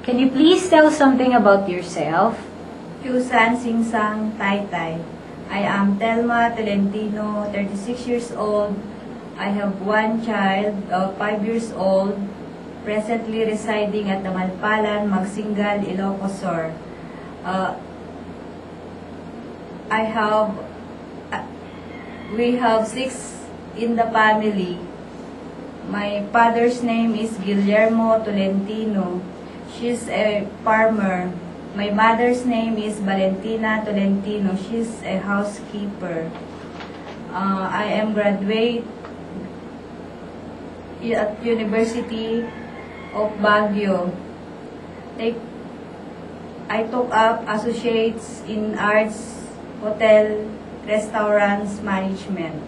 Can you please tell something about yourself? Kyusan Singsang Taytay. I am Telma Tolentino, 36 years old. I have one child, 5 years old, presently residing at Damalpalan, Magsingal, Ilocos Sur. We have 6 in the family. My father's name is Guillermo Tolentino. She's a farmer. My mother's name is Valentina Tolentino. She's a housekeeper. I am graduate at University of Baguio. I took up associates in arts, hotel, restaurants, management.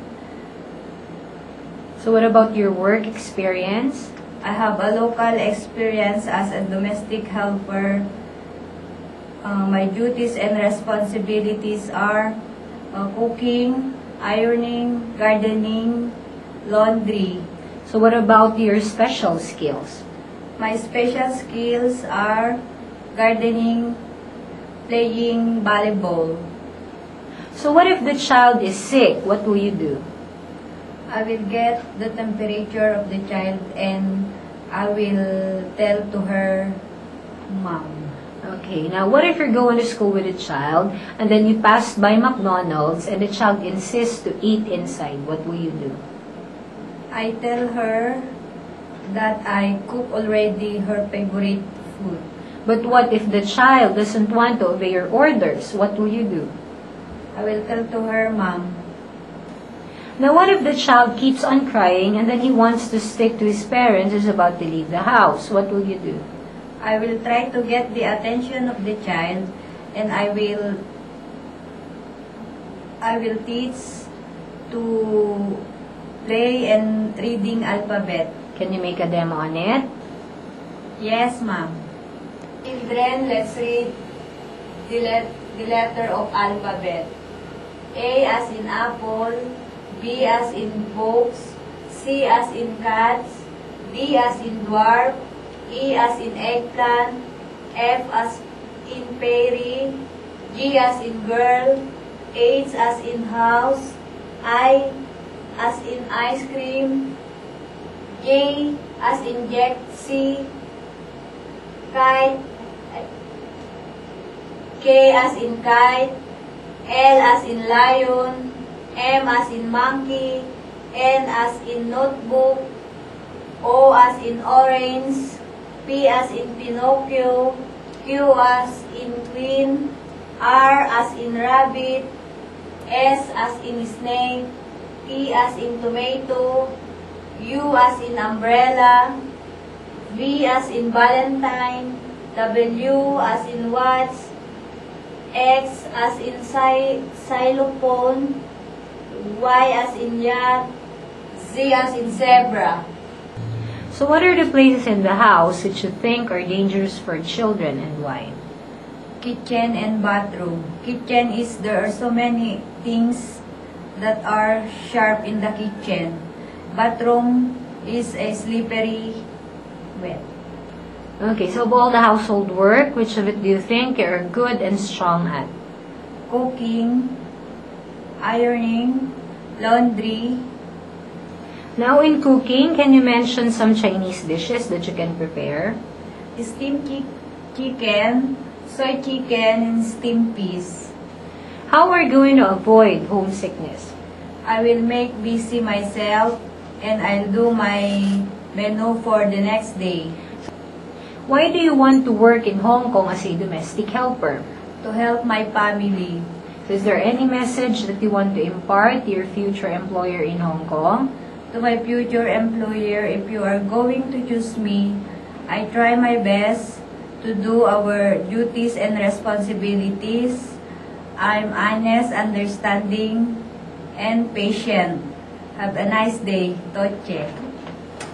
So what about your work experience? I have a local experience as a domestic helper. My duties and responsibilities are cooking, ironing, gardening, laundry. So what about your special skills? My special skills are gardening, playing volleyball. So what if the child is sick? What will you do? I will get the temperature of the child and I will tell to her, Mom. Okay, now what if you're going to school with a child and then you pass by McDonald's and the child insists to eat inside? What will you do? I tell her that I cook already her favorite food. But what if the child doesn't want to obey your orders? What will you do? I will tell to her, Mom. Now what if the child keeps on crying and then he wants to stick to his parents and is about to leave the house? What will you do? I will try to get the attention of the child and I will teach to play and reading alphabet. Can you make a demo on it? Yes, Ma'am. Children, let's read the letter of alphabet. A as in apple, B as in books, C as in cats, D as in dwarf, E as in eggplant, F as in fairy, G as in girl, H as in house, I as in ice cream, J as in Jexy, K as in kite, L as in lion, M as in monkey, N as in notebook, O as in orange, P as in Pinocchio, Q as in queen, R as in rabbit, S as in snake, T as in tomato, U as in umbrella, V as in Valentine, W as in watch, X as in xylophone, Y as in yak, Z as in zebra. So what are the places in the house which you think are dangerous for children and why? Kitchen and bathroom. Kitchen is there are so many things that are sharp in the kitchen. Bathroom is a slippery wet. Okay, so of all the household work, which of it do you think you're good and strong at? Cooking, ironing, laundry. Now in cooking, can you mention some Chinese dishes that you can prepare? Steamed chicken, soy chicken, and steamed peas. How are you going to avoid homesickness? I will make busy myself and I'll do my menu for the next day. Why do you want to work in Hong Kong as a domestic helper? To help my family. So is there any message that you want to impart to your future employer in Hong Kong? To my future employer, if you are going to choose me, I try my best to do our duties and responsibilities. I'm honest, understanding, and patient. Have a nice day, Toche.